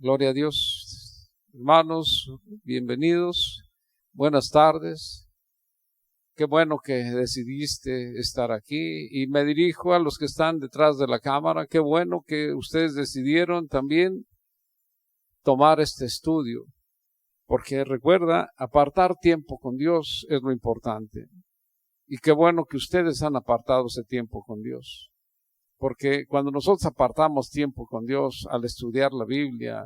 Gloria a Dios. Hermanos, bienvenidos. Buenas tardes. Qué bueno que decidiste estar aquí. Y me dirijo a los que están detrás de la cámara. Qué bueno que ustedes decidieron también tomar este estudio. Porque recuerda, apartar tiempo con Dios es lo importante. Y qué bueno que ustedes han apartado ese tiempo con Dios. Porque cuando nosotros apartamos tiempo con Dios al estudiar la Biblia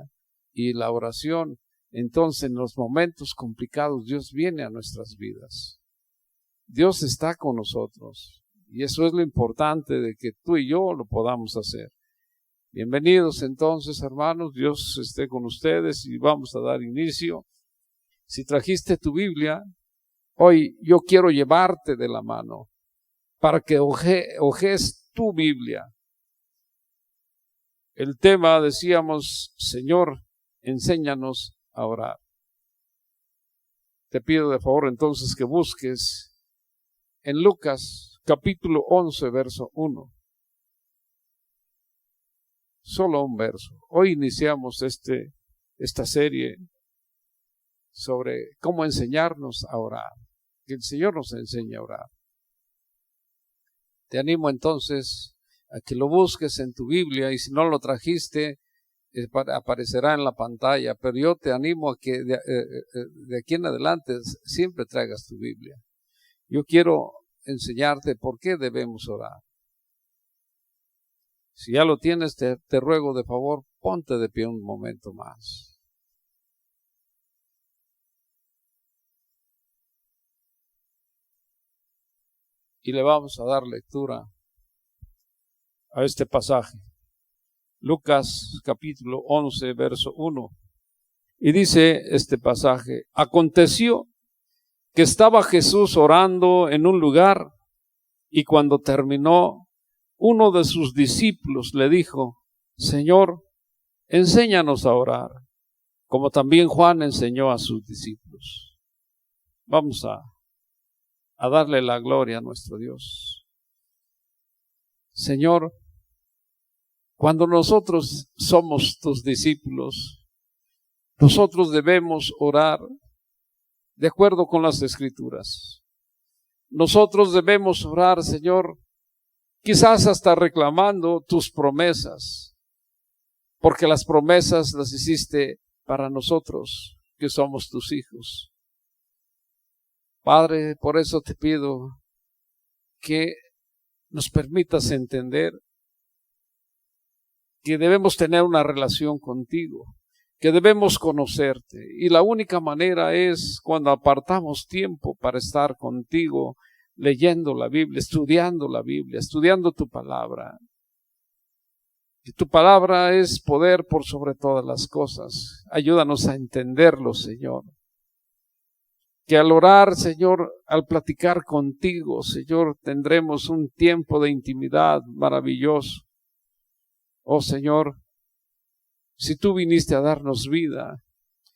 y la oración, entonces en los momentos complicados Dios viene a nuestras vidas. Dios está con nosotros. Y eso es lo importante de que tú y yo lo podamos hacer. Bienvenidos entonces, hermanos. Dios esté con ustedes y vamos a dar inicio. Si trajiste tu Biblia, hoy yo quiero llevarte de la mano para que ojes tu Biblia. El tema, decíamos, Señor, enséñanos a orar. Te pido de favor entonces que busques en Lucas capítulo 11, verso 1. Solo un verso. Hoy iniciamos esta serie sobre cómo enseñarnos a orar. Que el Señor nos enseñe a orar. Te animo entonces a que lo busques en tu Biblia, y si no lo trajiste, aparecerá en la pantalla, pero yo te animo a que de aquí en adelante siempre traigas tu Biblia. Yo quiero enseñarte por qué debemos orar. Si ya lo tienes, te ruego de favor, ponte de pie un momento más. Y le vamos a dar lectura a este pasaje. Lucas capítulo 11, verso 1. Y dice este pasaje: aconteció que estaba Jesús orando en un lugar, y cuando terminó, uno de sus discípulos le dijo: Señor, enséñanos a orar, como también Juan enseñó a sus discípulos. Vamos a darle la gloria a nuestro Dios. Señor, cuando nosotros somos tus discípulos, nosotros debemos orar de acuerdo con las Escrituras. Nosotros debemos orar, Señor, quizás hasta reclamando tus promesas, porque las promesas las hiciste para nosotros, que somos tus hijos. Padre, por eso te pido que nos permitas entender que debemos tener una relación contigo, que debemos conocerte, y la única manera es cuando apartamos tiempo para estar contigo, leyendo la Biblia, estudiando tu palabra. Y tu palabra es poder por sobre todas las cosas. Ayúdanos a entenderlo, Señor. Que al orar, Señor, al platicar contigo, Señor, tendremos un tiempo de intimidad maravilloso. Oh Señor, si tú viniste a darnos vida,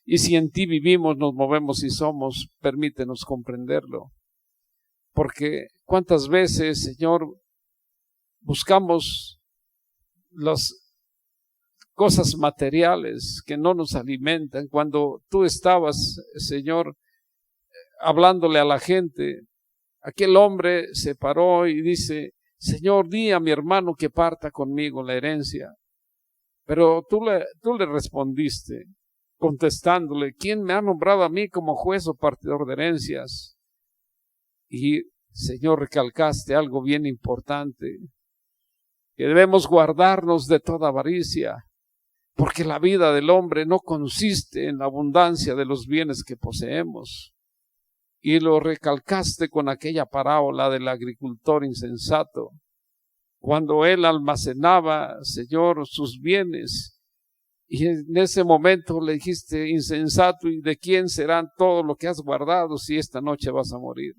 y si en ti vivimos, nos movemos y somos, permítenos comprenderlo. Porque cuántas veces, Señor, buscamos las cosas materiales que no nos alimentan. Cuando tú estabas, Señor, hablándole a la gente, aquel hombre se paró y dice: Señor, di a mi hermano que parta conmigo la herencia. Pero tú le respondiste, contestándole: ¿quién me ha nombrado a mí como juez o partidor de herencias? Y, Señor, recalcaste algo bien importante, que debemos guardarnos de toda avaricia, porque la vida del hombre no consiste en la abundancia de los bienes que poseemos. Y lo recalcaste con aquella parábola del agricultor insensato, cuando él almacenaba, Señor, sus bienes, y en ese momento le dijiste: insensato, ¿y de quién serán todo lo que has guardado si esta noche vas a morir?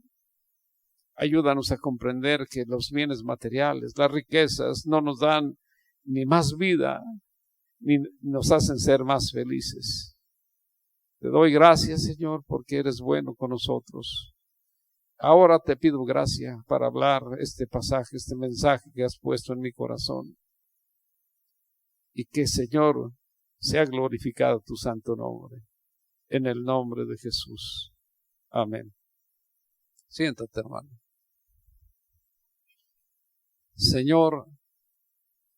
Ayúdanos a comprender que los bienes materiales, las riquezas, no nos dan ni más vida, ni nos hacen ser más felices. Te doy gracias, Señor, porque eres bueno con nosotros. Ahora te pido gracia para hablar este pasaje, este mensaje que has puesto en mi corazón. Y que, Señor, Sea glorificado tu santo nombre. En el nombre de Jesús. Amén. Siéntate, hermano. Señor,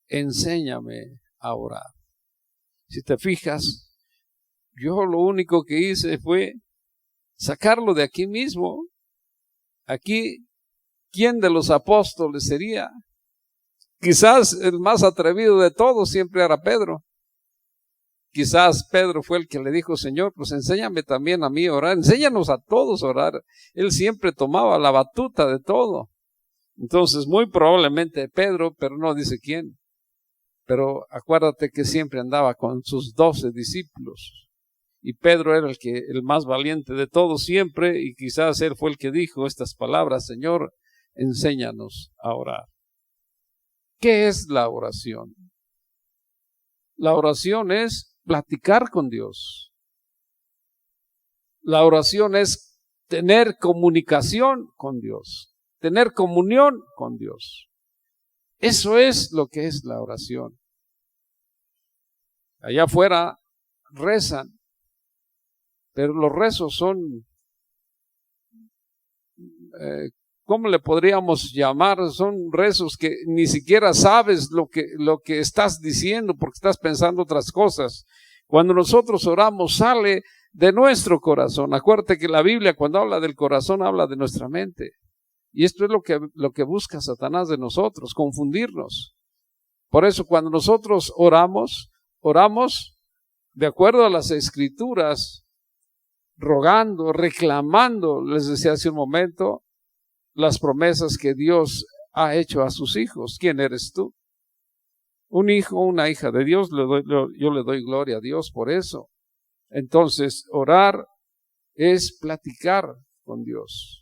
enséñame a orar. Si te fijas, yo lo único que hice fue sacarlo de aquí mismo. Aquí, ¿quién de los apóstoles sería? Quizás el más atrevido de todos siempre era Pedro. Quizás Pedro fue el que le dijo, Señor, pues enséñame también a mí a orar, enséñanos a todos a orar. Él siempre tomaba la batuta de todo. Entonces, muy probablemente Pedro, pero no dice quién. Pero acuérdate que siempre andaba con sus 12 discípulos. Y Pedro era el más valiente de todos siempre, y quizás él fue el que dijo estas palabras, Señor, enséñanos a orar. ¿Qué es la oración? La oración es platicar con Dios. La oración es tener comunicación con Dios, tener comunión con Dios. Eso es lo que es la oración. Allá afuera rezan, pero los rezos son, ¿cómo le podríamos llamar? Son rezos que ni siquiera sabes lo que estás diciendo porque estás pensando otras cosas. Cuando nosotros oramos sale de nuestro corazón. Acuérdate que la Biblia cuando habla del corazón habla de nuestra mente. Y esto es lo que busca Satanás de nosotros, confundirnos. Por eso cuando nosotros oramos de acuerdo a las Escrituras, rogando, reclamando, les decía hace un momento, las promesas que Dios ha hecho a sus hijos. ¿Quién eres tú? Un hijo, una hija de Dios. Yo le doy gloria a Dios por eso. Entonces, orar es platicar con Dios.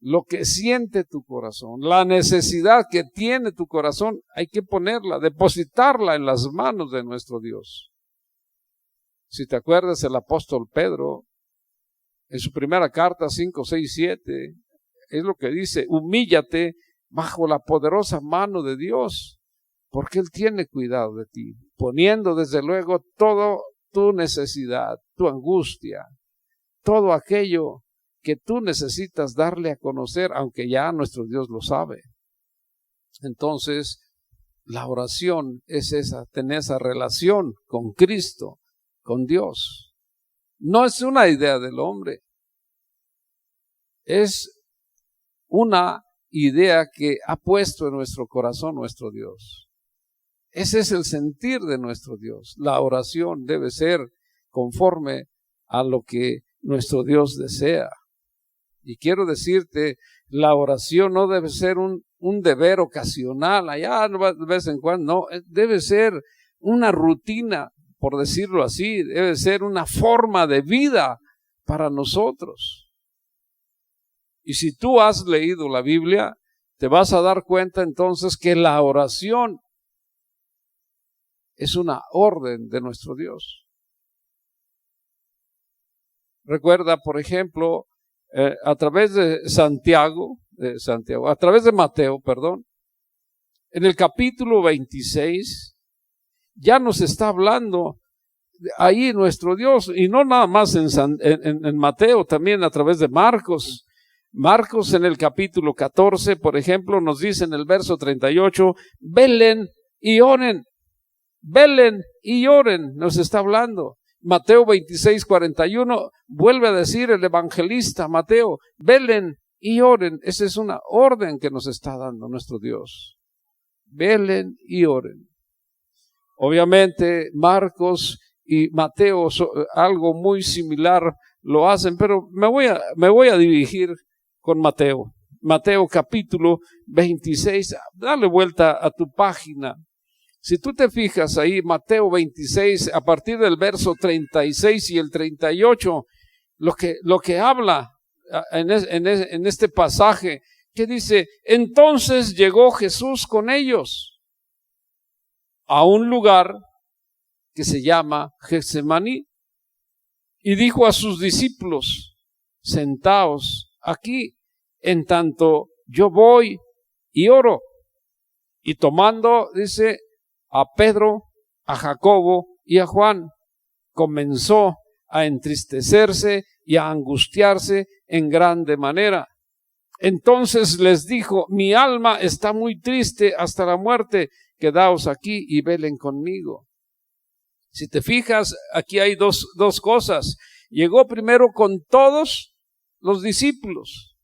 Lo que siente tu corazón, la necesidad que tiene tu corazón, hay que ponerla, depositarla en las manos de nuestro Dios. Si te acuerdas, el apóstol Pedro, en su primera carta 5, 6, 7, es lo que dice, humíllate bajo la poderosa mano de Dios, porque Él tiene cuidado de ti, poniendo desde luego toda tu necesidad, tu angustia, todo aquello que tú necesitas darle a conocer, aunque ya nuestro Dios lo sabe. Entonces, la oración es tener esa relación con Cristo, con Dios. No es una idea del hombre, es una idea que ha puesto en nuestro corazón nuestro Dios. Ese es el sentir de nuestro Dios. La oración debe ser conforme a lo que nuestro Dios desea. Y quiero decirte, la oración no debe ser un deber ocasional, allá de vez en cuando, no, debe ser una rutina, por decirlo así, debe ser una forma de vida para nosotros. Y si tú has leído la Biblia, te vas a dar cuenta entonces que la oración es una orden de nuestro Dios. Recuerda, por ejemplo, a través de a través de Mateo, en el capítulo 26, ya nos está hablando ahí nuestro Dios, y no nada más en Mateo, también a través de Marcos. Marcos en el capítulo 14, por ejemplo, nos dice en el verso 38, velen y oren, nos está hablando. Mateo 26, 41, vuelve a decir el evangelista Mateo, velen y oren. Esa es una orden que nos está dando nuestro Dios. Velen y oren. Obviamente Marcos y Mateo algo muy similar lo hacen, pero me voy a dirigir con Mateo. Mateo capítulo 26, dale vuelta a tu página. Si tú te fijas ahí, Mateo 26, a partir del verso 36 y el 38, lo que habla en este pasaje, que dice, entonces llegó Jesús con ellos a un lugar que se llama Getsemaní y dijo a sus discípulos, sentaos aquí, en tanto yo voy y oro. Y tomando, dice, a Pedro, a Jacobo y a Juan, comenzó a entristecerse y a angustiarse en grande manera. Entonces les dijo: mi alma está muy triste hasta la muerte, quedaos aquí y velen conmigo. Si te fijas, aquí hay dos cosas. Llegó primero con todos los discípulos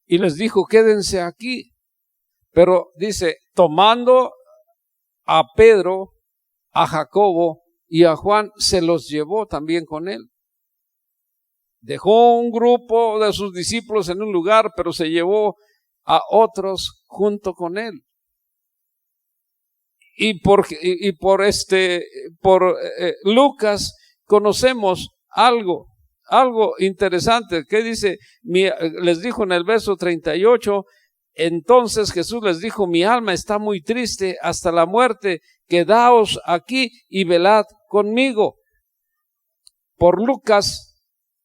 y les dijo: quédense aquí. Pero dice, tomando a Pedro, a Jacobo y a Juan, se los llevó también con él. Dejó un grupo de sus discípulos en un lugar, pero se llevó a otros junto con él. Y por Lucas conocemos algo interesante. ¿Qué dice? Les dijo en el verso 38, entonces Jesús les dijo: mi alma está muy triste hasta la muerte, quedaos aquí y velad conmigo. Por Lucas,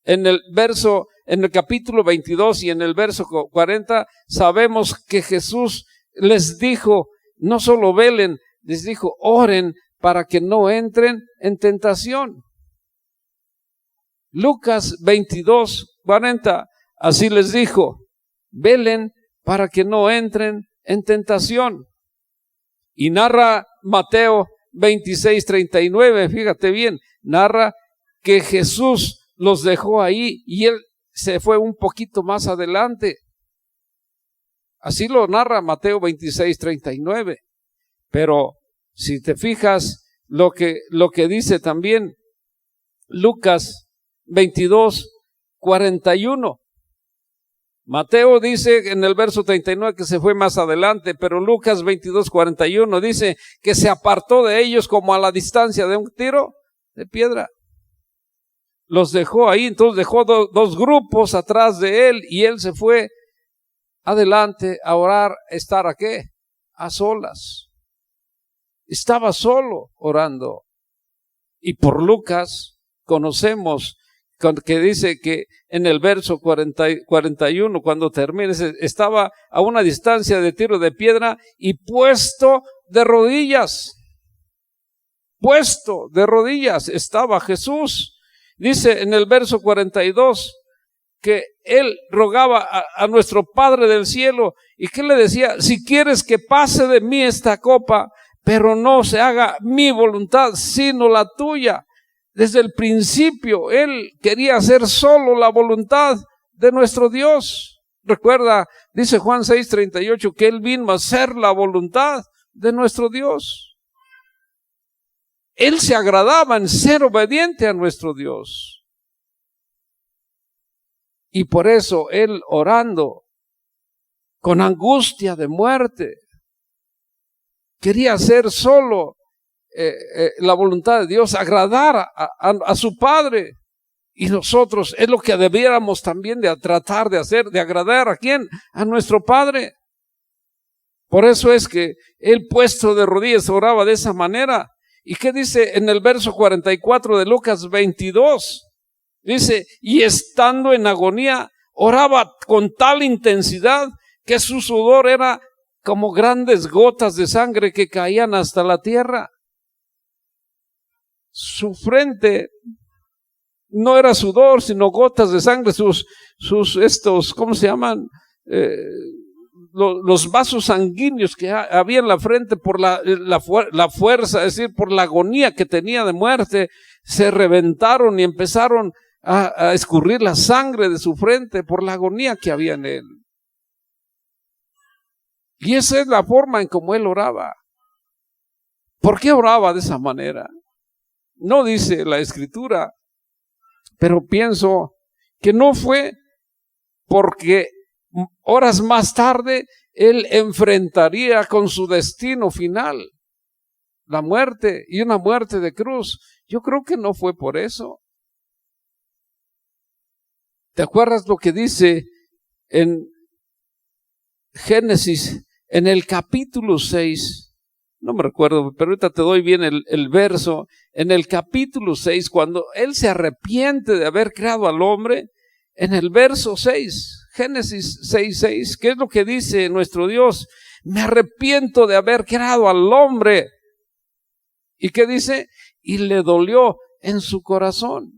en el capítulo 22 y en el verso 40, sabemos que Jesús les dijo, no solo velen, les dijo: oren para que no entren en tentación. Lucas 22, 40, así les dijo: velen para que no entren en tentación. Y narra Mateo 26, 39, fíjate bien, narra que Jesús los dejó ahí y él se fue un poquito más adelante. Así lo narra Mateo 26, 39. Pero si te fijas lo que dice también Lucas 22, 41. Mateo dice en el verso 39 que se fue más adelante, pero Lucas 22, 41 dice que se apartó de ellos como a la distancia de un tiro de piedra. Los dejó ahí, entonces dejó dos grupos atrás de él y él se fue adelante a orar, estar ¿a qué? A solas. Estaba solo orando. Y por Lucas conocemos que dice que en el verso 41, cuando termina, estaba a una distancia de tiro de piedra y puesto de rodillas estaba Jesús. Dice en el verso 42 que él rogaba a nuestro Padre del cielo, y que le decía: si quieres que pase de mí esta copa, pero no se haga mi voluntad sino la tuya. Desde el principio él quería hacer solo la voluntad de nuestro Dios. Recuerda, dice Juan 6:38, que él vino a hacer la voluntad de nuestro Dios. Él se agradaba en ser obediente a nuestro Dios. Y por eso él, orando con angustia de muerte, quería hacer solo la voluntad de Dios, agradar a su Padre. Y nosotros es lo que debiéramos también de tratar de hacer, de agradar ¿a quién? A nuestro Padre. Por eso es que él, puesto de rodillas, oraba de esa manera. ¿Y qué dice en el verso 44 de Lucas 22? Dice: y estando en agonía, oraba con tal intensidad que su sudor era como grandes gotas de sangre que caían hasta la tierra. Su frente no era sudor, sino gotas de sangre. ¿Cómo se llaman? Los vasos sanguíneos que había en la frente por la fuerza, es decir, por la agonía que tenía de muerte, se reventaron y empezaron a escurrir la sangre de su frente por la agonía que había en él. Y esa es la forma en cómo él oraba. ¿Por qué oraba de esa manera? No dice la Escritura, pero pienso que no fue porque horas más tarde él enfrentaría con su destino final, la muerte, y una muerte de cruz. Yo creo que no fue por eso. ¿Te acuerdas lo que dice en Génesis, en el capítulo 6? No me recuerdo, pero ahorita te doy bien el verso. En el capítulo 6, cuando él se arrepiente de haber creado al hombre, en el verso 6, Génesis 6:6, ¿qué es lo que dice nuestro Dios? Me arrepiento de haber creado al hombre ¿Y qué dice? Y le dolió en su corazón.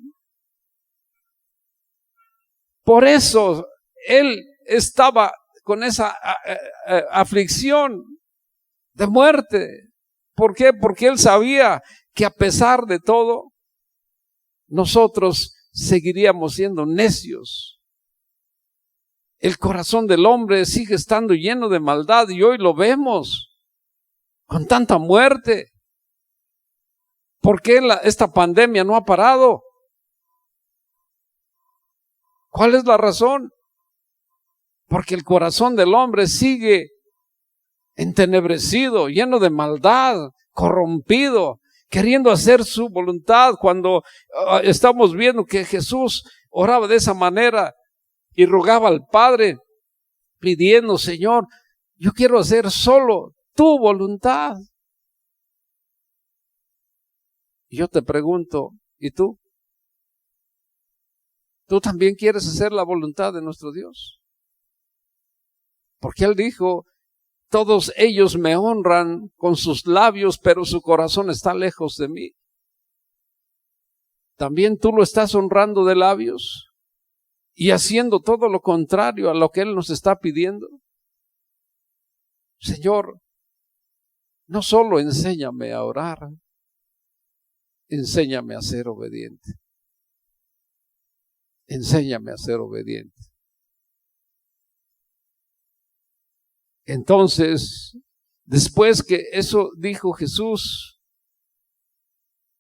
Por eso él estaba con esa aflicción de muerte. ¿Por qué? Porque él sabía que a pesar de todo, nosotros seguiríamos siendo necios. El corazón del hombre sigue estando lleno de maldad y hoy lo vemos con tanta muerte. ¿Por qué esta pandemia no ha parado? ¿Cuál es la razón? Porque el corazón del hombre sigue entenebrecido, lleno de maldad, corrompido, queriendo hacer su voluntad. Cuando estamos viendo que Jesús oraba de esa manera y rogaba al Padre, pidiendo, Señor, yo quiero hacer solo tu voluntad. Y yo te pregunto, ¿y tú? ¿Tú también quieres hacer la voluntad de nuestro Dios? Porque Él dijo, todos ellos me honran con sus labios, pero su corazón está lejos de mí. ¿También tú lo estás honrando de labios y haciendo todo lo contrario a lo que Él nos está pidiendo? Señor, no solo enséñame a orar, enséñame a ser obediente. Enséñame a ser obediente. Entonces, después que eso dijo Jesús,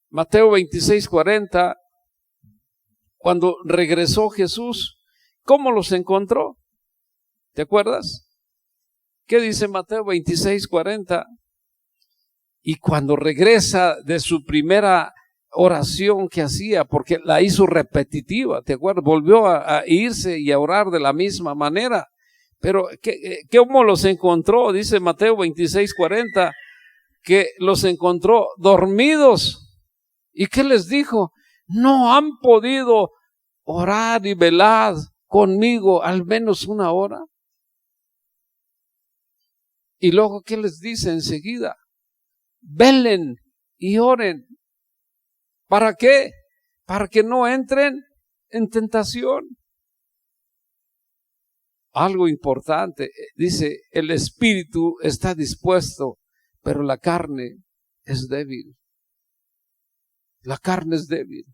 Mateo 26:40, cuando regresó Jesús, ¿cómo los encontró? ¿Te acuerdas? ¿Qué dice Mateo 26:40? Y cuando regresa de su primera oración que hacía, porque la hizo repetitiva, ¿te acuerdas? Volvió a irse y a orar de la misma manera. Pero ¿cómo los encontró? Dice Mateo 26:40, que los encontró dormidos. ¿Y qué les dijo? No han podido orar y velar conmigo al menos una hora. Y luego, ¿qué les dice enseguida? Velen y oren. ¿Para qué? Para que no entren en tentación. Algo importante, dice, el espíritu está dispuesto, pero la carne es débil. La carne es débil.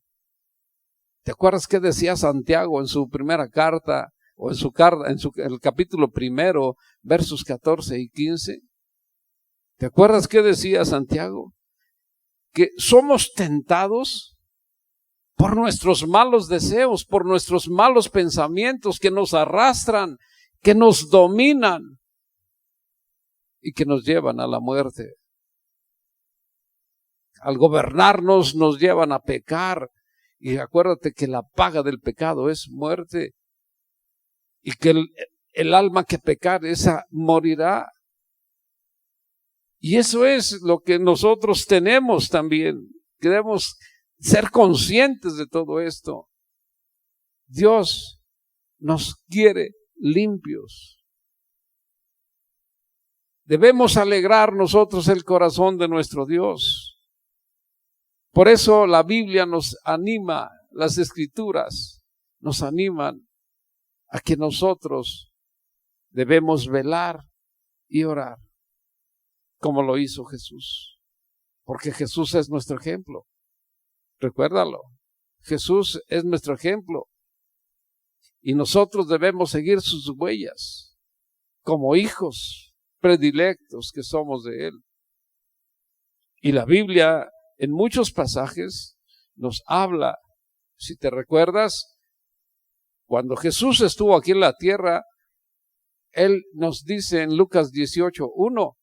¿Te acuerdas qué decía Santiago en su primera carta, o en su carta, en el capítulo 1, versos 14 y 15? ¿Te acuerdas qué decía Santiago? Que somos tentados por nuestros malos deseos, por nuestros malos pensamientos que nos arrastran, que nos dominan y que nos llevan a la muerte. Al gobernarnos nos llevan a pecar. Y acuérdate que la paga del pecado es muerte. Y que el alma que pecar, esa morirá. Y eso es lo que nosotros tenemos también. Queremos ser conscientes de todo esto. Dios nos quiere limpios. Debemos alegrar nosotros el corazón de nuestro Dios. Por eso la Biblia nos anima, las Escrituras nos animan a que nosotros debemos velar y orar, como lo hizo Jesús. Porque Jesús es nuestro ejemplo. Recuérdalo, Jesús es nuestro ejemplo. Y nosotros debemos seguir sus huellas, como hijos predilectos que somos de Él. Y la Biblia, en muchos pasajes, nos habla, si te recuerdas, cuando Jesús estuvo aquí en la tierra, Él nos dice en Lucas 18:1,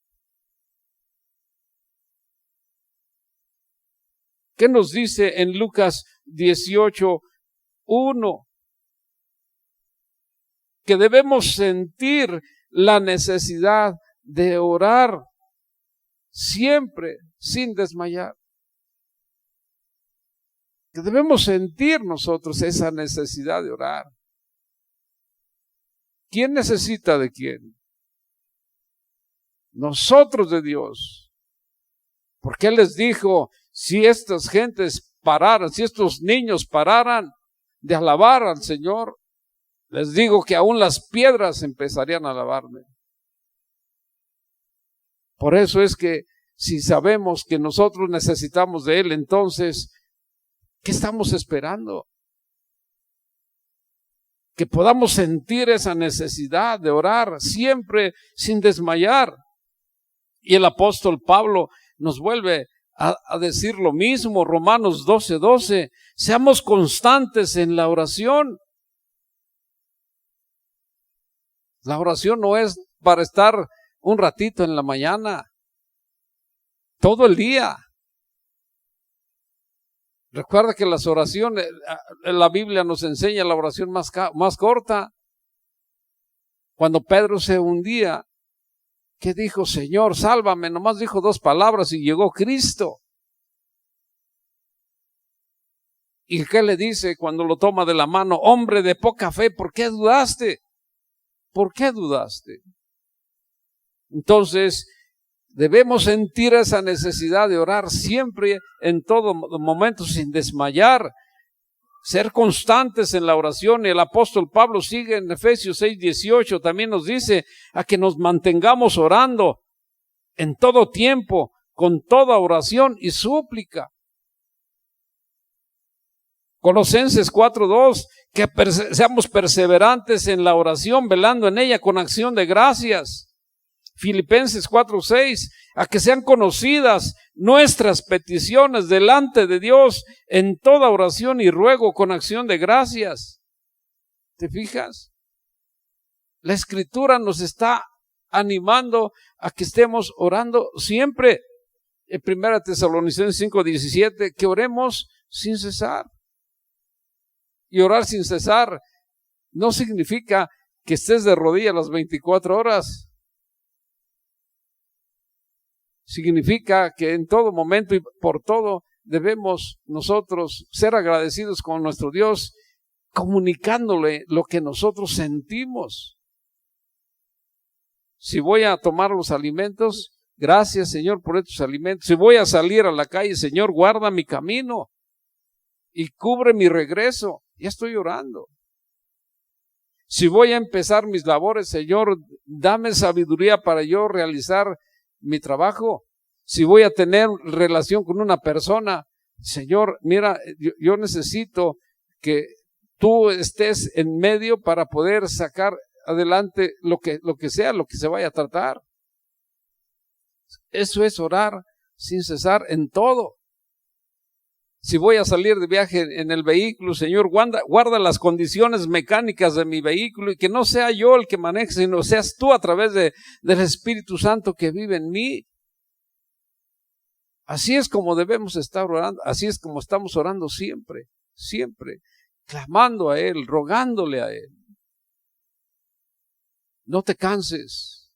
¿qué nos dice en Lucas 18:1? Que debemos sentir la necesidad de orar siempre sin desmayar. Que debemos sentir nosotros esa necesidad de orar. ¿Quién necesita de quién? Nosotros de Dios. Porque Él les dijo, si estas gentes pararan, si estos niños pararan de alabar al Señor, les digo que aún las piedras empezarían a alabarme. Por eso es que si sabemos que nosotros necesitamos de Él, entonces, ¿qué estamos esperando? Que podamos sentir esa necesidad de orar siempre sin desmayar. Y el apóstol Pablo nos vuelve a decir lo mismo, Romanos 12:12, seamos constantes en la oración. La oración no es para estar un ratito en la mañana, todo el día. Recuerda que las oraciones, la Biblia nos enseña la oración más corta. Cuando Pedro se hundía, ¿qué dijo? Señor, sálvame. Nomás dijo 2 palabras y llegó Cristo. ¿Y qué le dice cuando lo toma de la mano? Hombre de poca fe, ¿por qué dudaste? ¿Por qué dudaste? Entonces, debemos sentir esa necesidad de orar siempre, en todo momento, sin desmayar, ser constantes en la oración. Y el apóstol Pablo sigue en Efesios 6:18, también nos dice a que nos mantengamos orando en todo tiempo, con toda oración y súplica. Colosenses 4:2, que seamos perseverantes en la oración, velando en ella con acción de gracias. Filipenses 4:6, a que sean conocidas nuestras peticiones delante de Dios en toda oración y ruego con acción de gracias. ¿Te fijas? La Escritura nos está animando a que estemos orando siempre. En 1 Tesalonicenses 5:17, que oremos sin cesar. Y orar sin cesar no significa que estés de rodillas las 24 horas. Significa que en todo momento y por todo debemos nosotros ser agradecidos con nuestro Dios, comunicándole lo que nosotros sentimos. Si voy a tomar los alimentos, gracias Señor por estos alimentos. Si voy a salir a la calle, Señor, guarda mi camino y cubre mi regreso. Ya estoy orando. Si voy a empezar mis labores, Señor, dame sabiduría para yo realizar mi trabajo. Si voy a tener relación con una persona, Señor, mira, yo necesito que tú estés en medio para poder sacar adelante lo que sea, lo que se vaya a tratar. Eso es orar sin cesar en todo. Si voy a salir de viaje en el vehículo, Señor, guarda las condiciones mecánicas de mi vehículo y que no sea yo el que maneje, sino seas tú a través del Espíritu Santo que vive en mí. Así es como debemos estar orando, así es como estamos orando siempre, siempre, clamando a Él, rogándole a Él. No te canses,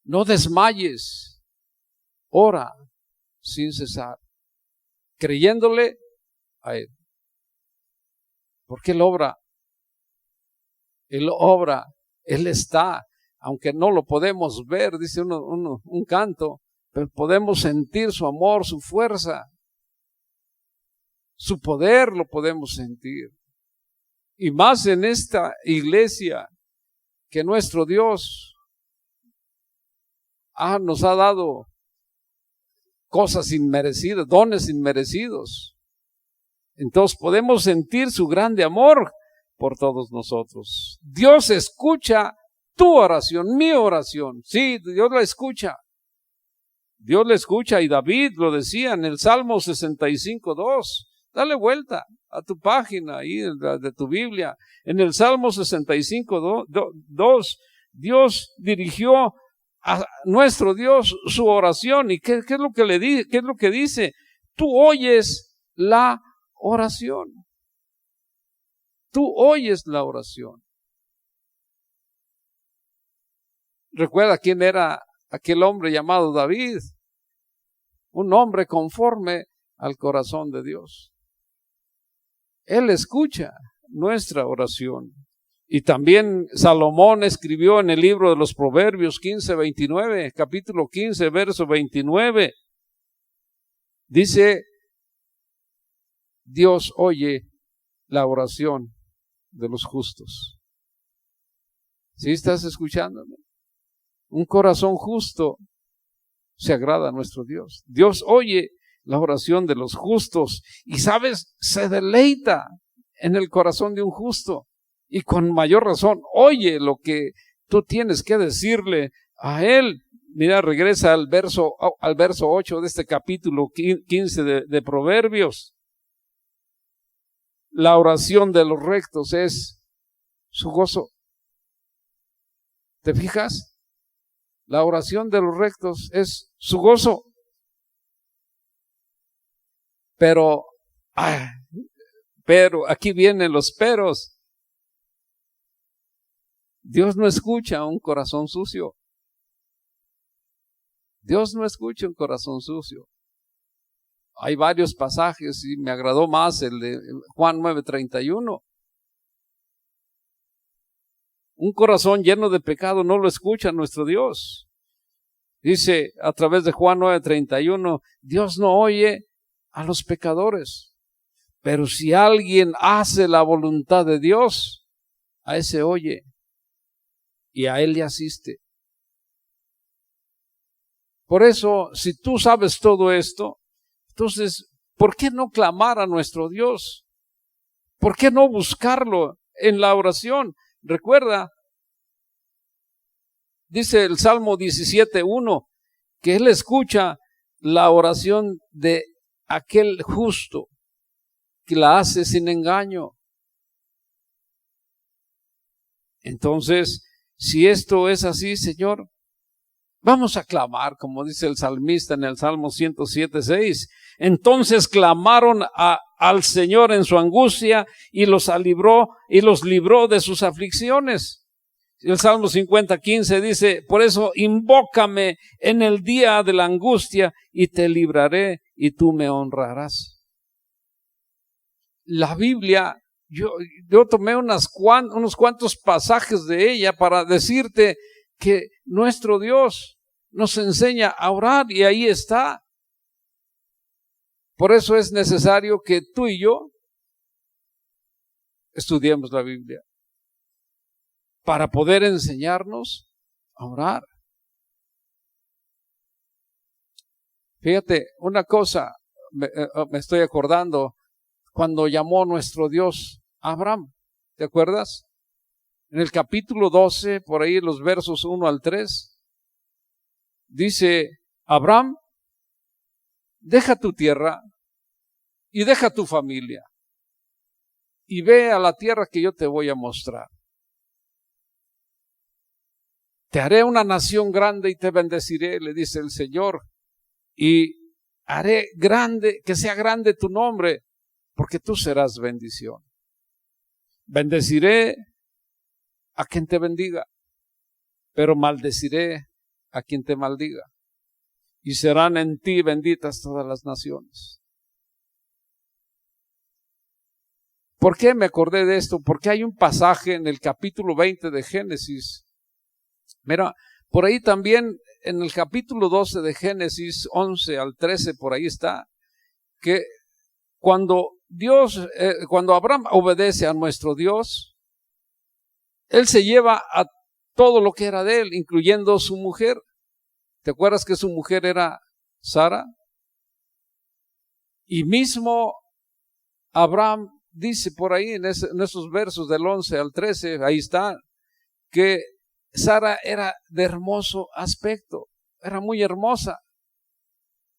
no desmayes, ora sin cesar, creyéndole a Él. Porque Él obra, Él está, aunque no lo podemos ver, dice un canto, pero podemos sentir su amor, su fuerza, su poder lo podemos sentir. Y más en esta iglesia que nuestro Dios nos ha dado cosas inmerecidas, dones inmerecidos. Entonces podemos sentir su grande amor por todos nosotros. Dios escucha tu oración, mi oración. Sí, Dios la escucha. Dios la escucha, y David lo decía en el Salmo 65:2. Dale vuelta a tu página ahí de tu Biblia. En el Salmo 65:2, Dios dirigió a nuestro Dios su oración. ¿Y qué es lo que qué es lo que dice? Tú oyes la oración. Tú oyes la oración. Recuerda quién era aquel hombre llamado David. Un hombre conforme al corazón de Dios. Él escucha nuestra oración. Y también Salomón escribió en el libro de los Proverbios 15:29, capítulo 15, verso 29. Dice, Dios oye la oración de los justos. ¿Sí estás escuchándome? Un corazón justo se agrada a nuestro Dios. Dios oye la oración de los justos y, ¿sabes? Se deleita en el corazón de un justo y con mayor razón oye lo que tú tienes que decirle a Él. Mira, regresa al verso 8 de este capítulo 15 de Proverbios. La oración de los rectos es su gozo. ¿Te fijas? La oración de los rectos es su gozo. Pero aquí vienen los peros. Dios no escucha un corazón sucio. Dios no escucha un corazón sucio. Hay varios pasajes y me agradó más el de Juan 9:31. Un corazón lleno de pecado no lo escucha nuestro Dios. Dice a través de Juan 9:31, Dios no oye a los pecadores, pero si alguien hace la voluntad de Dios, a ese oye y a él le asiste. Por eso, si tú sabes todo esto, entonces, ¿por qué no clamar a nuestro Dios? ¿Por qué no buscarlo en la oración? Recuerda, dice el Salmo 17:1, que Él escucha la oración de aquel justo que la hace sin engaño. Entonces, si esto es así, Señor, vamos a clamar, como dice el salmista en el Salmo 107:6. Entonces clamaron al Señor en su angustia y los libró de sus aflicciones. El Salmo 50:15 dice, por eso invócame en el día de la angustia y te libraré y tú me honrarás. La Biblia, yo tomé unos cuantos pasajes de ella para decirte que nuestro Dios nos enseña a orar y ahí está. Por eso es necesario que tú y yo estudiemos la Biblia para poder enseñarnos a orar. Fíjate, una cosa me estoy acordando cuando llamó nuestro Dios a Abraham. ¿Te acuerdas? En el capítulo 12, por ahí los versos 1-3, dice, Abraham, deja tu tierra y deja tu familia y ve a la tierra que yo te voy a mostrar. Te haré una nación grande y te bendeciré, le dice el Señor, y haré grande, que sea grande tu nombre, porque tú serás bendición. Bendeciré a quien te bendiga, pero maldeciré a quien te maldiga. Y serán en ti benditas todas las naciones. ¿Por qué me acordé de esto? Porque hay un pasaje en el capítulo 20 de Génesis. Mira, por ahí también en el capítulo 12 de Génesis 11-13, por ahí está, que cuando Abraham obedece a nuestro Dios, él se lleva a todo lo que era de él, incluyendo su mujer. ¿Te acuerdas que su mujer era Sara? Y mismo Abraham dice por ahí en esos versos del 11-13, ahí está, que Sara era de hermoso aspecto, era muy hermosa.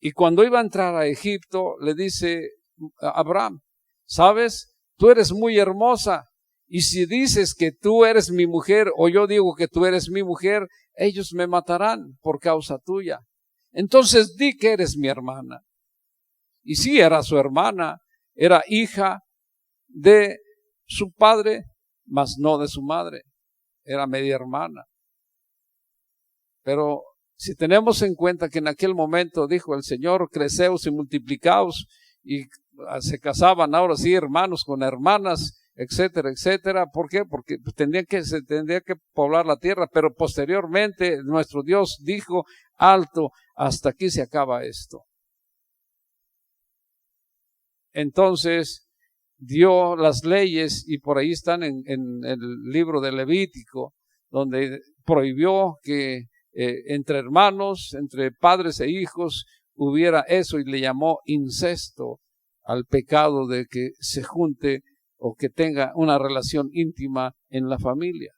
Y cuando iba a entrar a Egipto, le dice a Abraham, ¿sabes? Tú eres muy hermosa. Y si dices que tú eres mi mujer o yo digo que tú eres mi mujer, ellos me matarán por causa tuya. Entonces di que eres mi hermana. Y sí, era su hermana, era hija de su padre, mas no de su madre. Era media hermana. Pero si tenemos en cuenta que en aquel momento dijo el Señor, creceos y multiplicaos, y se casaban ahora sí hermanos con hermanas, etcétera, etcétera. ¿Por qué? Porque se tendría que poblar la tierra, pero posteriormente nuestro Dios dijo, alto, hasta aquí se acaba esto. entonces dio las leyes, y por ahí están en el libro de Levítico, donde prohibió que entre hermanos, entre padres e hijos, hubiera eso, y le llamó incesto al pecado de que se junte o que tenga una relación íntima en la familia.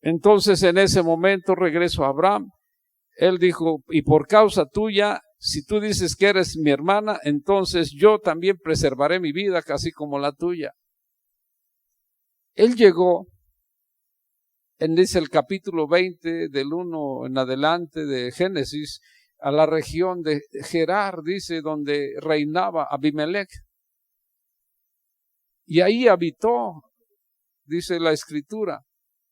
Entonces, en ese momento regresó a Abraham. Él dijo, y por causa tuya, si tú dices que eres mi hermana, entonces yo también preservaré mi vida, casi como la tuya. Él llegó, dice el capítulo 20, del 1 en adelante de Génesis, a la región de Gerar, dice, donde reinaba Abimelech. Y ahí habitó, dice la escritura,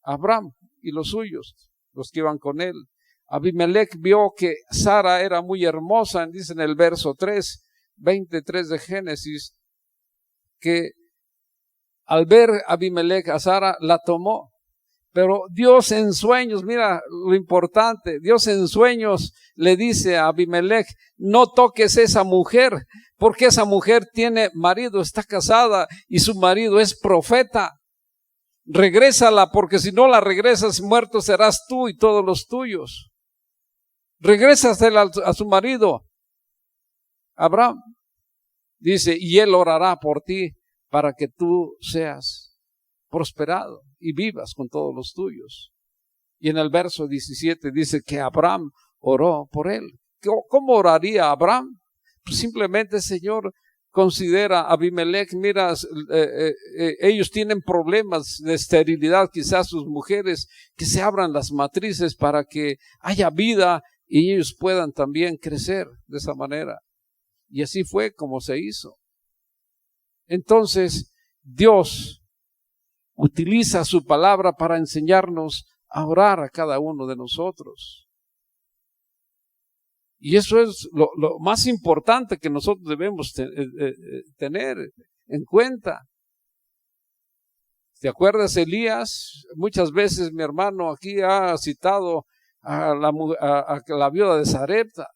Abraham y los suyos, los que iban con él. Abimelech vio que Sara era muy hermosa, dice en el verso 23 de Génesis, que al ver Abimelech a Sara, la tomó. Pero Dios en sueños, mira lo importante, Dios en sueños le dice a Abimelech, no toques esa mujer, porque esa mujer tiene marido, está casada y su marido es profeta. Regrésala, porque si no la regresas, muerto serás tú y todos los tuyos. Regrésasela a su marido. Abraham dice, y él orará por ti para que tú seas prosperado y vivas con todos los tuyos. Y en el verso 17 dice que Abraham oró por él. ¿Cómo oraría Abraham? Pues simplemente, Señor, considera a Abimelech, mira, ellos tienen problemas de esterilidad, quizás sus mujeres, que se abran las matrices para que haya vida y ellos puedan también crecer de esa manera. Y así fue como se hizo. Entonces, Dios utiliza su palabra para enseñarnos a orar a cada uno de nosotros. Y eso es lo más importante que nosotros debemos tener en cuenta. ¿Te acuerdas, Elías? Muchas veces mi hermano aquí ha citado a la viuda de Sarepta,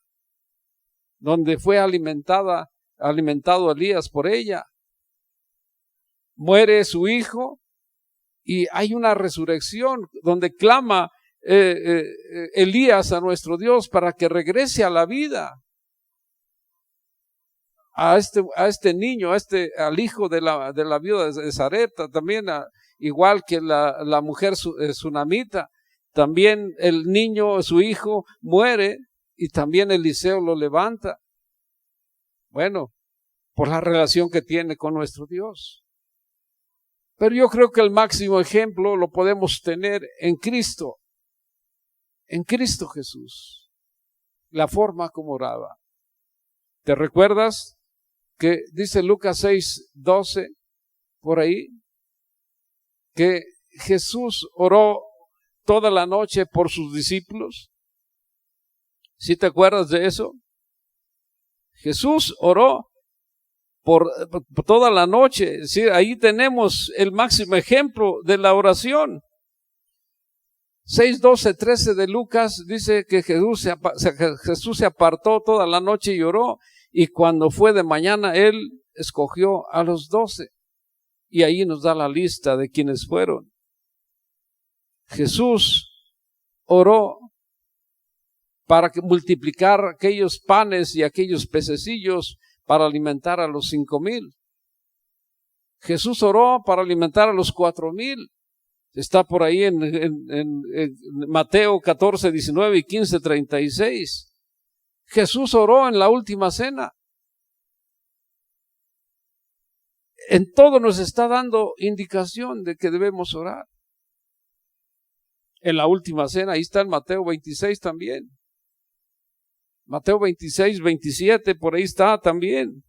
donde fue alimentado Elías por ella. Muere su hijo y hay una resurrección donde clama Elías a nuestro Dios para que regrese a la vida a este niño, al hijo de la viuda de Sarepta, también igual que la mujer sunamita, también el niño, su hijo, muere y también Eliseo lo levanta. Bueno, por la relación que tiene con nuestro Dios. Pero yo creo que el máximo ejemplo lo podemos tener en Cristo Jesús, la forma como oraba. ¿Te recuerdas que dice Lucas 6:12 por ahí? Que Jesús oró toda la noche por sus discípulos. ¿Sí te acuerdas de eso? Jesús oró por toda la noche. ¿Sí? Ahí tenemos el máximo ejemplo de la oración. 6:12-13 de Lucas dice que Jesús se apartó toda la noche y oró, y cuando fue de mañana él escogió a los 12, y ahí nos da la lista de quienes fueron. Jesús oró para multiplicar aquellos panes y aquellos pececillos para alimentar a los 5,000. Jesús oró para alimentar a los 4,000. Está por ahí en Mateo 14:19 y 15:36. Jesús oró en la última cena. En todo nos está dando indicación de que debemos orar. En la última cena, ahí está en Mateo 26 también. Mateo 26:27, por ahí está también.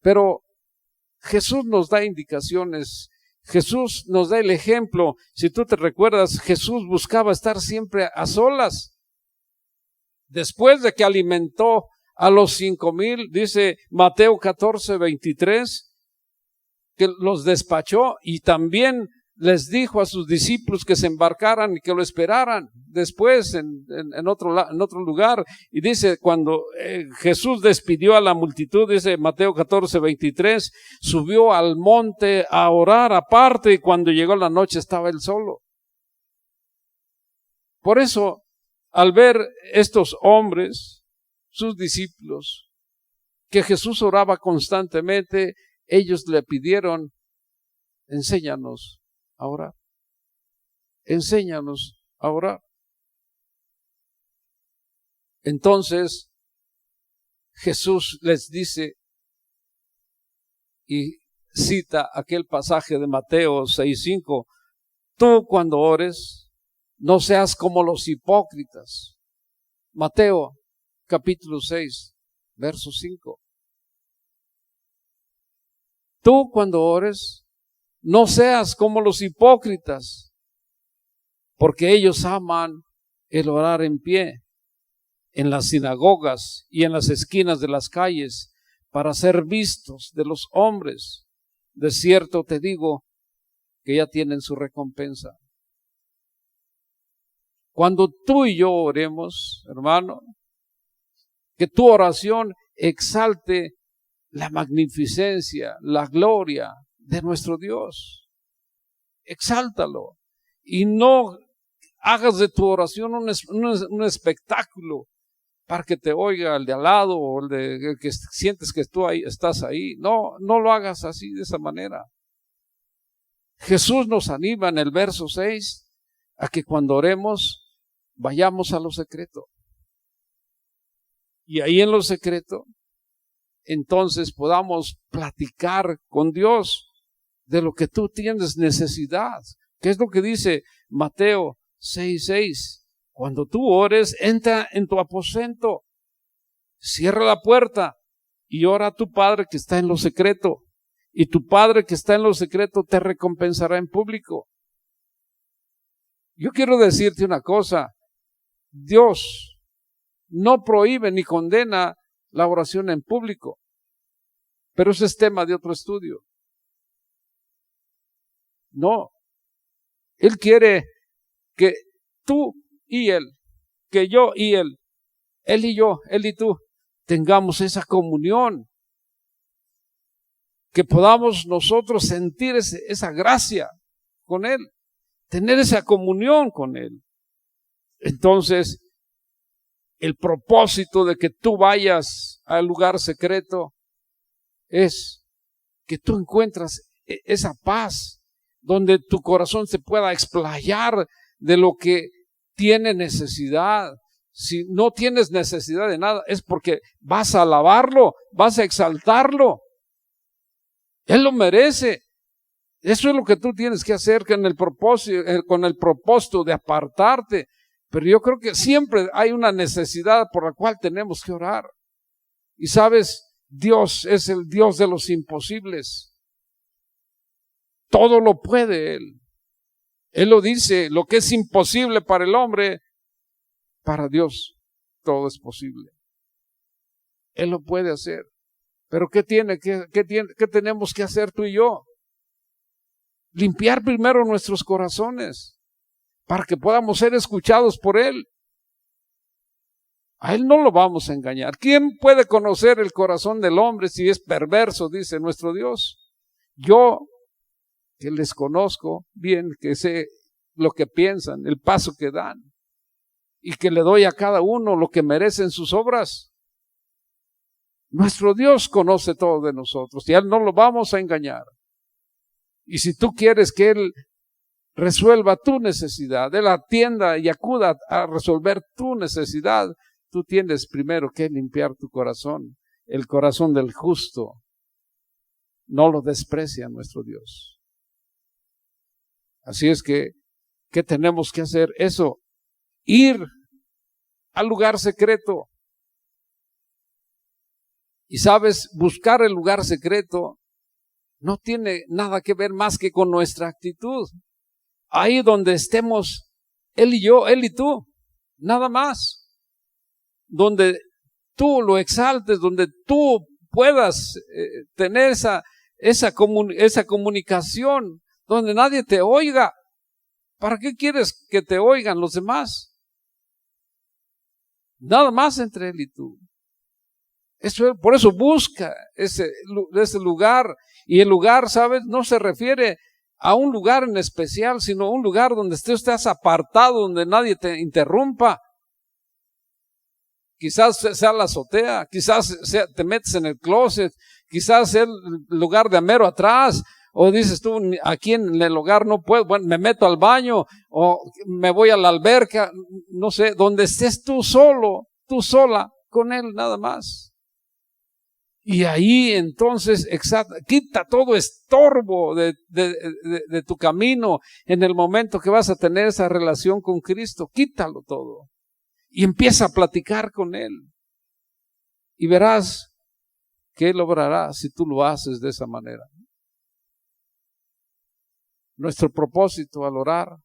Pero Jesús nos da indicaciones. Jesús nos da el ejemplo. Si tú te recuerdas, Jesús buscaba estar siempre a solas. Después de que alimentó a los 5,000, dice Mateo 14:23, que los despachó y también les dijo a sus discípulos que se embarcaran y que lo esperaran después en otro lugar. Y dice, cuando Jesús despidió a la multitud, dice Mateo 14:23, subió al monte a orar aparte, y cuando llegó la noche estaba él solo. Por eso, al ver estos hombres, sus discípulos, que Jesús oraba constantemente, ellos le pidieron, enséñanos a orar. Enséñanos a orar. Entonces, Jesús les dice, y cita aquel pasaje de Mateo 6:5, tú cuando ores, no seas como los hipócritas. Mateo capítulo 6, verso 5. Tú cuando ores, no seas como los hipócritas, porque ellos aman el orar en pie, en las sinagogas y en las esquinas de las calles, para ser vistos de los hombres. De cierto te digo que ya tienen su recompensa. Cuando tú y yo oremos, hermano, que tu oración exalte la magnificencia, la gloria de nuestro Dios. Exáltalo. Y no hagas de tu oración un espectáculo para que te oiga el de al lado o el de que sientes que tú ahí estás ahí. No lo hagas así, de esa manera. Jesús nos anima en el verso 6 a que cuando oremos vayamos a lo secreto. Y ahí en lo secreto, entonces podamos platicar con Dios de lo que tú tienes necesidad. ¿Qué es lo que dice Mateo 6:6? Cuando tú ores, entra en tu aposento, cierra la puerta y ora a tu Padre que está en lo secreto. Y tu Padre que está en lo secreto te recompensará en público. Yo quiero decirte una cosa. Dios no prohíbe ni condena la oración en público, pero ese es tema de otro estudio. No, Él quiere que tú y Él, que yo y Él y yo, Él y tú, tengamos esa comunión, que podamos nosotros sentir esa gracia con Él, tener esa comunión con Él. Entonces, el propósito de que tú vayas al lugar secreto es que tú encuentras esa paz donde tu corazón se pueda explayar de lo que tiene necesidad. Si no tienes necesidad de nada, es porque vas a alabarlo, vas a exaltarlo. Él lo merece. Eso es lo que tú tienes que hacer con el propósito de apartarte. Pero yo creo que siempre hay una necesidad por la cual tenemos que orar. Y sabes, Dios es el Dios de los imposibles. Todo lo puede Él. Él lo dice, lo que es imposible para el hombre, para Dios todo es posible. Él lo puede hacer. Pero ¿qué tenemos que hacer tú y yo? Limpiar primero nuestros corazones para que podamos ser escuchados por Él. A Él no lo vamos a engañar. ¿Quién puede conocer el corazón del hombre si es perverso? Dice nuestro Dios. Yo, que les conozco bien, que sé lo que piensan, el paso que dan, y que le doy a cada uno lo que merecen sus obras. Nuestro Dios conoce todo de nosotros y a Él no lo vamos a engañar. Y si tú quieres que Él resuelva tu necesidad, Él atienda y acuda a resolver tu necesidad, tú tienes primero que limpiar tu corazón. El corazón del justo no lo desprecia nuestro Dios. Así es que, ¿qué tenemos que hacer? Eso, ir al lugar secreto. Y sabes, buscar el lugar secreto no tiene nada que ver más que con nuestra actitud. Ahí donde estemos, Él y yo, Él y tú, nada más. Donde tú lo exaltes, donde tú puedas tener esa comunicación donde nadie te oiga. ¿Para qué quieres que te oigan los demás? Nada más entre él y tú. Por eso busca ese lugar. Y el lugar, ¿sabes? No se refiere a un lugar en especial, sino a un lugar donde estés apartado, donde nadie te interrumpa. Quizás sea la azotea, quizás te metes en el closet, quizás sea el lugar de mero atrás, o dices tú, aquí en el hogar no puedo, bueno, me meto al baño, o me voy a la alberca, no sé, donde estés tú solo, tú sola, con él nada más. Y ahí entonces, quita todo estorbo de tu camino en el momento que vas a tener esa relación con Cristo, quítalo todo. Y empieza a platicar con Él. Y verás que Él obrará si tú lo haces de esa manera. Nuestro propósito al orar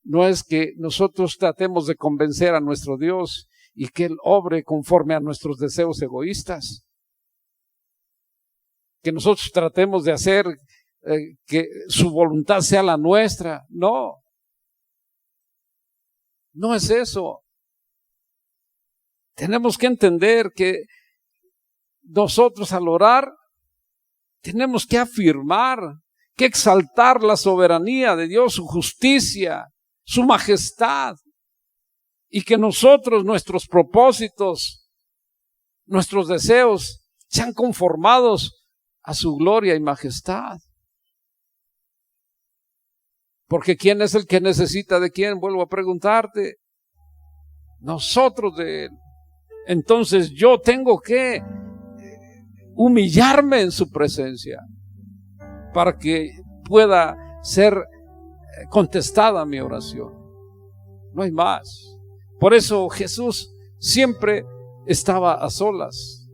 no es que nosotros tratemos de convencer a nuestro Dios y que Él obre conforme a nuestros deseos egoístas. Que nosotros tratemos de hacer que su voluntad sea la nuestra. No. No es eso. Tenemos que entender que nosotros al orar tenemos que afirmar, que exaltar la soberanía de Dios, su justicia, su majestad, y que nosotros, nuestros propósitos, nuestros deseos sean conformados a su gloria y majestad. Porque ¿quién es el que necesita de quién? Vuelvo a preguntarte. Nosotros de Él. Entonces yo tengo que humillarme en su presencia para que pueda ser contestada mi oración. No hay más. Por eso Jesús siempre estaba a solas,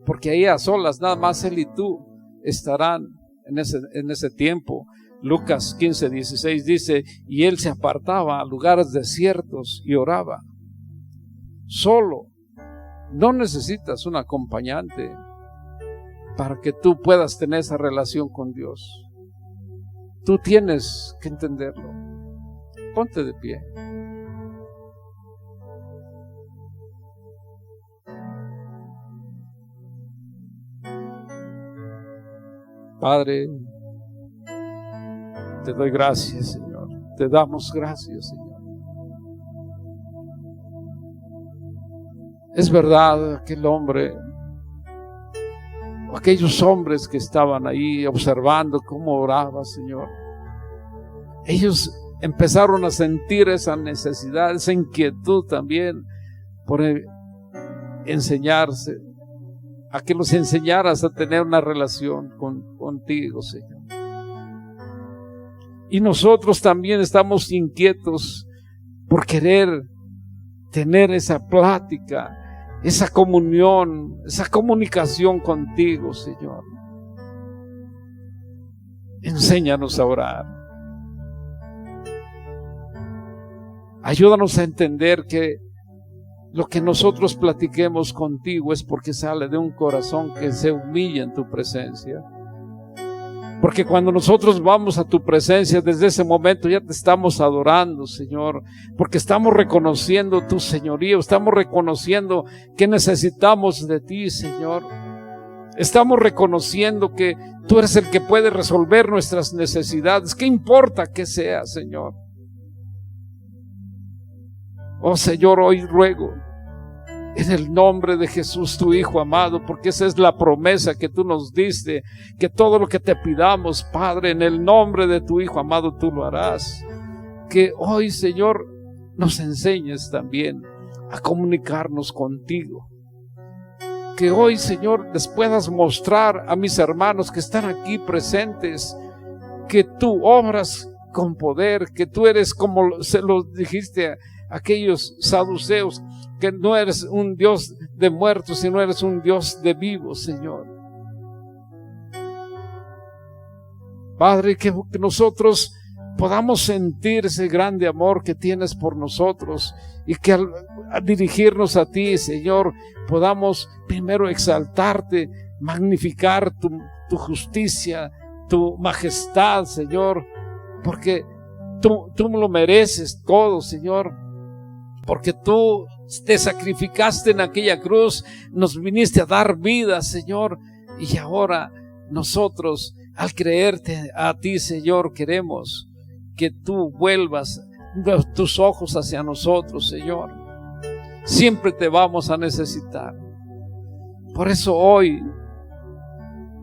porque ahí a solas nada más Él y tú estarán en ese tiempo. Lucas 15:16 dice, y Él se apartaba a lugares desiertos y oraba. Solo. No necesitas un acompañante para que tú puedas tener esa relación con Dios. Tú tienes que entenderlo. Ponte de pie. Padre, te doy gracias, Señor. Te damos gracias, Señor. Es verdad, aquel hombre, aquellos hombres que estaban ahí observando cómo oraba, Señor, ellos empezaron a sentir esa necesidad, esa inquietud también por enseñarse, a que los enseñaras a tener una relación contigo, Señor. Y nosotros también estamos inquietos por querer tener esa plática, esa comunión, esa comunicación contigo, Señor. Enséñanos a orar. Ayúdanos a entender que lo que nosotros platiquemos contigo es porque sale de un corazón que se humilla en tu presencia. Porque cuando nosotros vamos a tu presencia, desde ese momento ya te estamos adorando, Señor, porque estamos reconociendo tu señorío, estamos reconociendo que necesitamos de ti, Señor. Estamos reconociendo que tú eres el que puede resolver nuestras necesidades. ¿Qué importa que sea, Señor? Oh, Señor, hoy ruego en el nombre de Jesús, tu Hijo amado, porque esa es la promesa que tú nos diste, que todo lo que te pidamos, Padre, en el nombre de tu Hijo amado, tú lo harás. Que hoy, Señor, nos enseñes también a comunicarnos contigo. Que hoy, Señor, les puedas mostrar a mis hermanos que están aquí presentes, que tú obras con poder, que tú eres, como se lo dijiste a aquellos saduceos, que no eres un Dios de muertos, sino eres un Dios de vivos, Señor. Padre, que nosotros podamos sentir ese grande amor que tienes por nosotros, y que al dirigirnos a ti, Señor, podamos primero exaltarte, magnificar tu justicia, tu majestad, Señor, porque tú lo mereces todo, Señor, porque tú te sacrificaste en aquella cruz, nos viniste a dar vida, Señor, y ahora nosotros, al creerte a ti, Señor, queremos que tú vuelvas tus ojos hacia nosotros, Señor. Siempre te vamos a necesitar. Por eso hoy,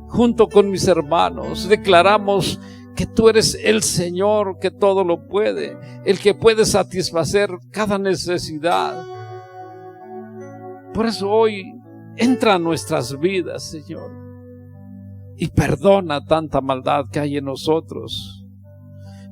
junto con mis hermanos, declaramos que tú eres el Señor que todo lo puede, el que puede satisfacer cada necesidad. Por eso hoy entra a nuestras vidas, Señor, y perdona tanta maldad que hay en nosotros.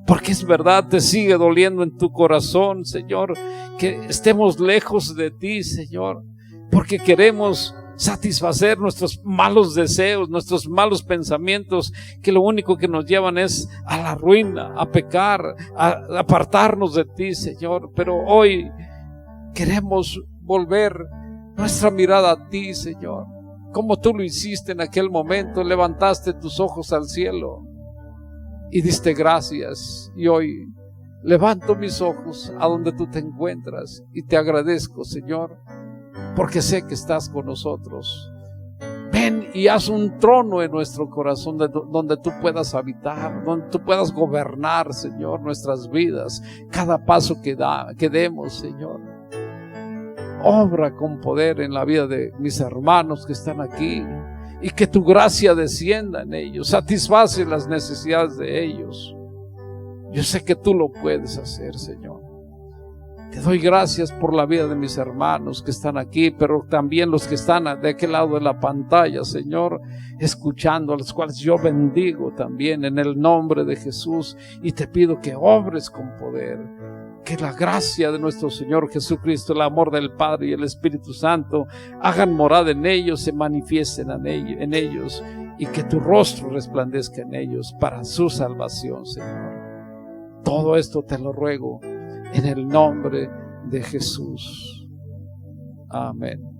Porque es verdad, te sigue doliendo en tu corazón, Señor, que estemos lejos de ti, Señor, porque queremos satisfacer nuestros malos deseos, nuestros malos pensamientos, que lo único que nos llevan es a la ruina, a pecar, a apartarnos de ti, Señor. Pero hoy queremos volver nuestra mirada a ti, Señor, como tú lo hiciste en aquel momento. Levantaste tus ojos al cielo y diste gracias, y hoy levanto mis ojos a donde tú te encuentras y te agradezco, Señor, porque sé que estás con nosotros. Ven y haz un trono en nuestro corazón donde tú puedas habitar, donde tú puedas gobernar, Señor, nuestras vidas, cada paso que demos, Señor. Obra con poder en la vida de mis hermanos que están aquí, y que tu gracia descienda en ellos, satisface las necesidades de ellos. Yo sé que tú lo puedes hacer, Señor. Te doy gracias por la vida de mis hermanos que están aquí, pero también los que están de aquel lado de la pantalla, Señor, escuchando, a los cuales yo bendigo también en el nombre de Jesús, y te pido que obres con poder, que la gracia de nuestro Señor Jesucristo, el amor del Padre y el Espíritu Santo hagan morada en ellos, se manifiesten en ellos, y que tu rostro resplandezca en ellos para su salvación, Señor. Todo esto te lo ruego en el nombre de Jesús. Amén.